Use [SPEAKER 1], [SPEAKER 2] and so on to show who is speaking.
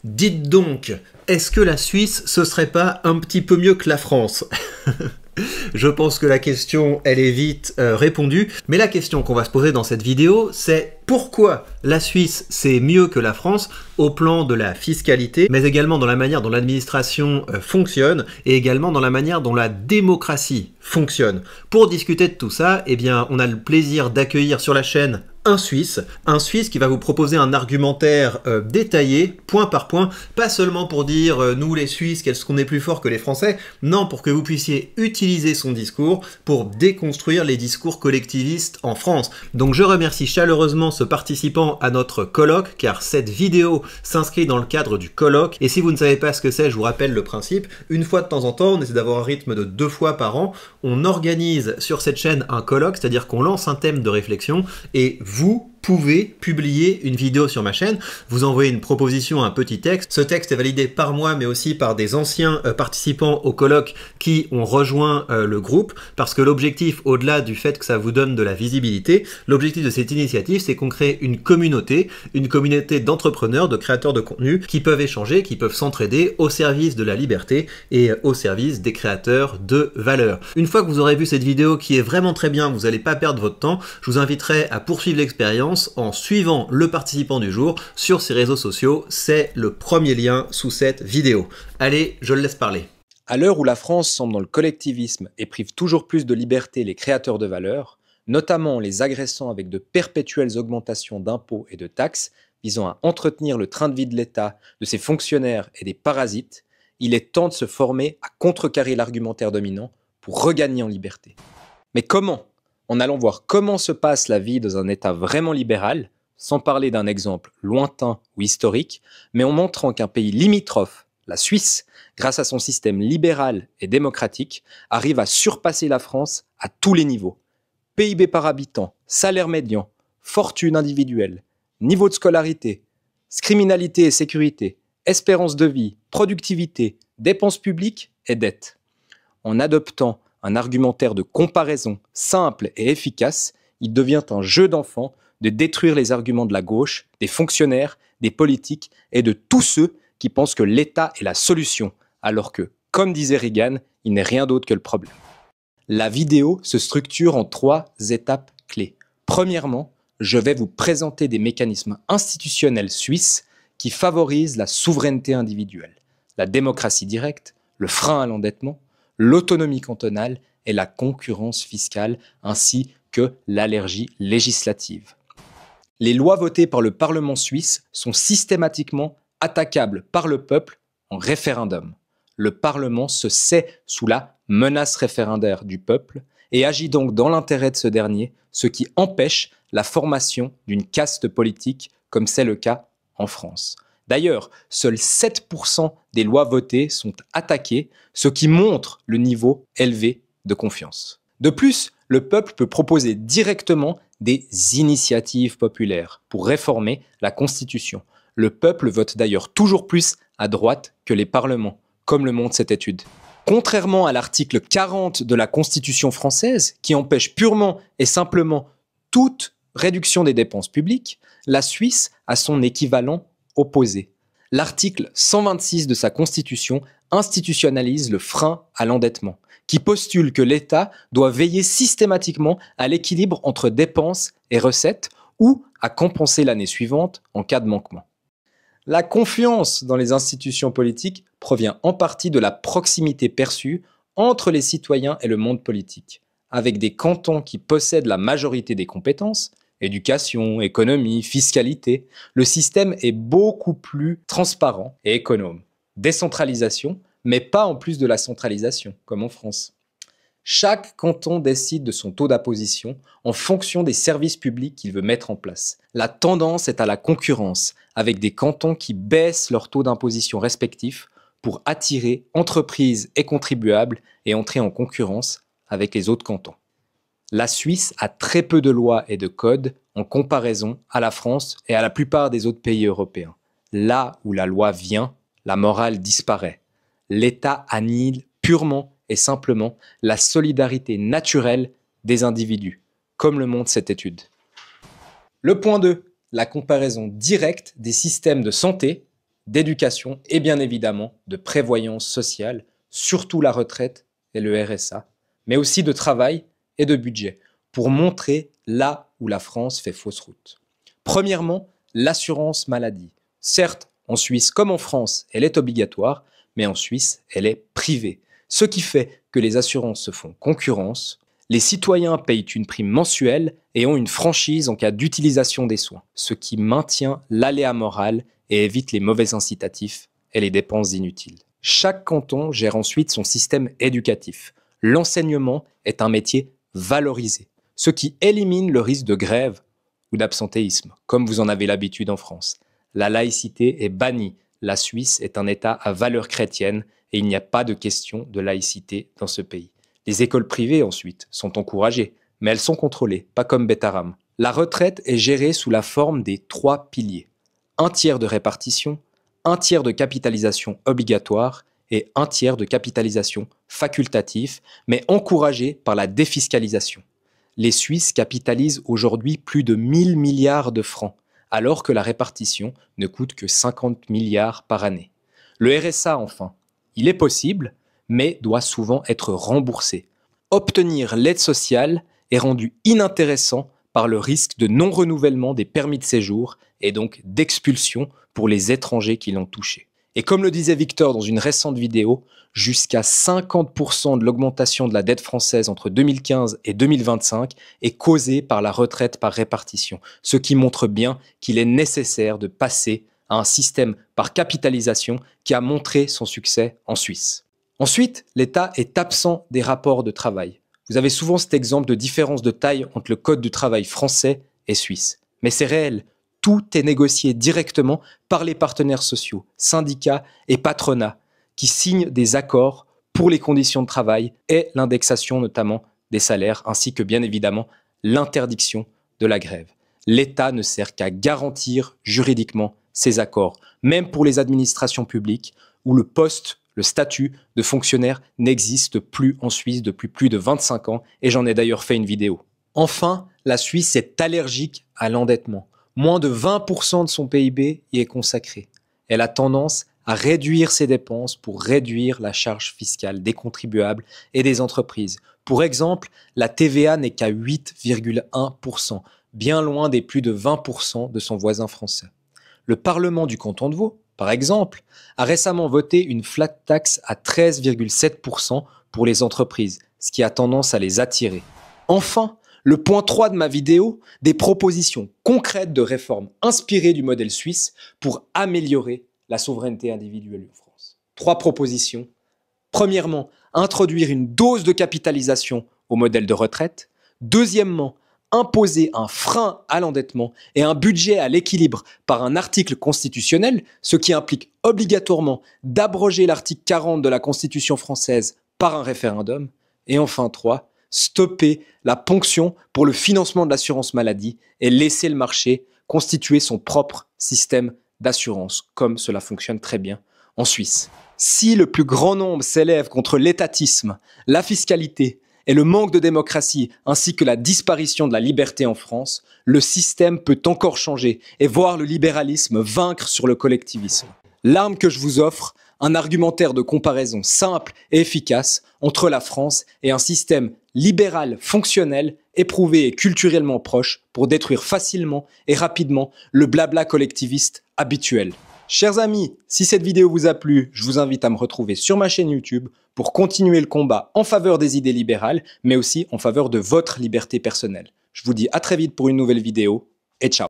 [SPEAKER 1] Dites donc, est-ce que la Suisse, ce serait pas un petit peu mieux que la France? Je pense que la question, elle est vite répondue, mais la question qu'on va se poser dans cette vidéo, c'est pourquoi la Suisse, c'est mieux que la France au plan de la fiscalité, mais également dans la manière dont l'administration fonctionne, et également dans la manière dont la démocratie fonctionne. Pour discuter de tout ça, eh bien, on a le plaisir d'accueillir sur la chaîne un Suisse qui va vous proposer un argumentaire détaillé, point par point, pas seulement pour dire nous les Suisses, qu'est-ce qu'on est plus fort que les Français, non, pour que vous puissiez utiliser son discours pour déconstruire les discours collectivistes en France. Donc je remercie chaleureusement ce participant à notre colloque, car cette vidéo s'inscrit dans le cadre du colloque, et si vous ne savez pas ce que c'est, je vous rappelle le principe, une fois de temps en temps, on essaie d'avoir un rythme de 2 fois par an, on organise sur cette chaîne un colloque, c'est-à-dire qu'on lance un thème de réflexion, et vous pouvez publier une vidéo sur ma chaîne, vous envoyez une proposition, un petit texte. Ce texte est validé par moi, mais aussi par des anciens participants au colloque qui ont rejoint le groupe, parce que l'objectif, au-delà du fait que ça vous donne de la visibilité, l'objectif de cette initiative, c'est qu'on crée une communauté d'entrepreneurs, de créateurs de contenu, qui peuvent échanger, qui peuvent s'entraider au service de la liberté et au service des créateurs de valeur. Une fois que vous aurez vu cette vidéo qui est vraiment très bien, vous n'allez pas perdre votre temps, je vous inviterai à poursuivre l'expérience en suivant le participant du jour sur ses réseaux sociaux. C'est le premier lien sous cette vidéo. Allez, je le laisse parler.
[SPEAKER 2] À l'heure où la France semble dans le collectivisme et prive toujours plus de liberté les créateurs de valeur, notamment en les agressant avec de perpétuelles augmentations d'impôts et de taxes visant à entretenir le train de vie de l'État, de ses fonctionnaires et des parasites, il est temps de se former à contrecarrer l'argumentaire dominant pour regagner en liberté. Mais comment ? En allant voir comment se passe la vie dans un État vraiment libéral, sans parler d'un exemple lointain ou historique, mais en montrant qu'un pays limitrophe, la Suisse, grâce à son système libéral et démocratique, arrive à surpasser la France à tous les niveaux. PIB par habitant, salaire médian, fortune individuelle, niveau de scolarité, criminalité et sécurité, espérance de vie, productivité, dépenses publiques et dettes. En adoptant un argumentaire de comparaison simple et efficace, il devient un jeu d'enfant de détruire les arguments de la gauche, des fonctionnaires, des politiques et de tous ceux qui pensent que l'État est la solution, alors que, comme disait Reagan, il n'est rien d'autre que le problème. La vidéo se structure en 3 étapes clés. Premièrement, je vais vous présenter des mécanismes institutionnels suisses qui favorisent la souveraineté individuelle, la démocratie directe, le frein à l'endettement, l'autonomie cantonale et la concurrence fiscale, ainsi que l'allergie législative. Les lois votées par le Parlement suisse sont systématiquement attaquables par le peuple en référendum. Le Parlement se sait sous la menace référendaire du peuple et agit donc dans l'intérêt de ce dernier, ce qui empêche la formation d'une caste politique comme c'est le cas en France. D'ailleurs, seuls 7% des lois votées sont attaquées, ce qui montre le niveau élevé de confiance. De plus, le peuple peut proposer directement des initiatives populaires pour réformer la Constitution. Le peuple vote d'ailleurs toujours plus à droite que les parlements, comme le montre cette étude. Contrairement à l'article 40 de la Constitution française, qui empêche purement et simplement toute réduction des dépenses publiques, la Suisse a son équivalent opposé. L'article 126 de sa Constitution institutionnalise le frein à l'endettement, qui postule que l'État doit veiller systématiquement à l'équilibre entre dépenses et recettes ou à compenser l'année suivante en cas de manquement. La confiance dans les institutions politiques provient en partie de la proximité perçue entre les citoyens et le monde politique, avec des cantons qui possèdent la majorité des compétences, éducation, économie, fiscalité, le système est beaucoup plus transparent et économe. Décentralisation, mais pas en plus de la centralisation, comme en France. Chaque canton décide de son taux d'imposition en fonction des services publics qu'il veut mettre en place. La tendance est à la concurrence, avec des cantons qui baissent leur taux d'imposition respectifs pour attirer entreprises et contribuables et entrer en concurrence avec les autres cantons. La Suisse a très peu de lois et de codes en comparaison à la France et à la plupart des autres pays européens. Là où la loi vient, la morale disparaît. L'État annihile purement et simplement la solidarité naturelle des individus, comme le montre cette étude. Le point 2, la comparaison directe des systèmes de santé, d'éducation et bien évidemment de prévoyance sociale, surtout la retraite et le RSA, mais aussi de travail et de budget, pour montrer là où la France fait fausse route. Premièrement, l'assurance maladie. Certes, en Suisse comme en France, elle est obligatoire, mais en Suisse, elle est privée. Ce qui fait que les assurances se font concurrence. Les citoyens payent une prime mensuelle et ont une franchise en cas d'utilisation des soins, ce qui maintient l'aléa moral et évite les mauvais incitatifs et les dépenses inutiles. Chaque canton gère ensuite son système éducatif. L'enseignement est un métier valorisé, ce qui élimine le risque de grève ou d'absentéisme, comme vous en avez l'habitude en France. La laïcité est bannie. La Suisse est un État à valeur chrétienne et il n'y a pas de question de laïcité dans ce pays. Les écoles privées, ensuite, sont encouragées, mais elles sont contrôlées, pas comme Betaram. La retraite est gérée sous la forme des 3 piliers. 1/3 de répartition, 1/3 de capitalisation obligatoire et 1/3 de capitalisation facultative, mais encouragée par la défiscalisation. Les Suisses capitalisent aujourd'hui plus de 1000 milliards de francs, alors que la répartition ne coûte que 50 milliards par année. Le RSA, enfin, il est possible, mais doit souvent être remboursé. Obtenir l'aide sociale est rendu inintéressant par le risque de non-renouvellement des permis de séjour et donc d'expulsion pour les étrangers qui l'ont touché. Et comme le disait Victor dans une récente vidéo, jusqu'à 50% de l'augmentation de la dette française entre 2015 et 2025 est causée par la retraite par répartition, ce qui montre bien qu'il est nécessaire de passer à un système par capitalisation qui a montré son succès en Suisse. Ensuite, l'État est absent des rapports de travail. Vous avez souvent cet exemple de différence de taille entre le code du travail français et suisse. Mais c'est réel. Tout est négocié directement par les partenaires sociaux, syndicats et patronats, qui signent des accords pour les conditions de travail et l'indexation notamment des salaires, ainsi que bien évidemment l'interdiction de la grève. L'État ne sert qu'à garantir juridiquement ces accords, même pour les administrations publiques où le statut de fonctionnaire n'existe plus en Suisse depuis plus de 25 ans et j'en ai d'ailleurs fait une vidéo. Enfin, la Suisse est allergique à l'endettement. Moins de 20% de son PIB y est consacré. Elle a tendance à réduire ses dépenses pour réduire la charge fiscale des contribuables et des entreprises. Pour exemple, la TVA n'est qu'à 8,1%, bien loin des plus de 20% de son voisin français. Le Parlement du canton de Vaud, par exemple, a récemment voté une flat tax à 13,7% pour les entreprises, ce qui a tendance à les attirer. Enfin, le point 3 de ma vidéo, des propositions concrètes de réformes inspirées du modèle suisse pour améliorer la souveraineté individuelle en France. 3 propositions. Premièrement, introduire une dose de capitalisation au modèle de retraite. Deuxièmement, imposer un frein à l'endettement et un budget à l'équilibre par un article constitutionnel, ce qui implique obligatoirement d'abroger l'article 40 de la Constitution française par un référendum. Et enfin 3, stopper la ponction pour le financement de l'assurance maladie et laisser le marché constituer son propre système d'assurance, comme cela fonctionne très bien en Suisse. Si le plus grand nombre s'élève contre l'étatisme, la fiscalité et le manque de démocratie ainsi que la disparition de la liberté en France, le système peut encore changer et voir le libéralisme vaincre sur le collectivisme. L'arme que je vous offre, un argumentaire de comparaison simple et efficace entre la France et un système libéral fonctionnel, éprouvé et culturellement proche pour détruire facilement et rapidement le blabla collectiviste habituel. Chers amis, si cette vidéo vous a plu, je vous invite à me retrouver sur ma chaîne YouTube pour continuer le combat en faveur des idées libérales, mais aussi en faveur de votre liberté personnelle. Je vous dis à très vite pour une nouvelle vidéo et ciao.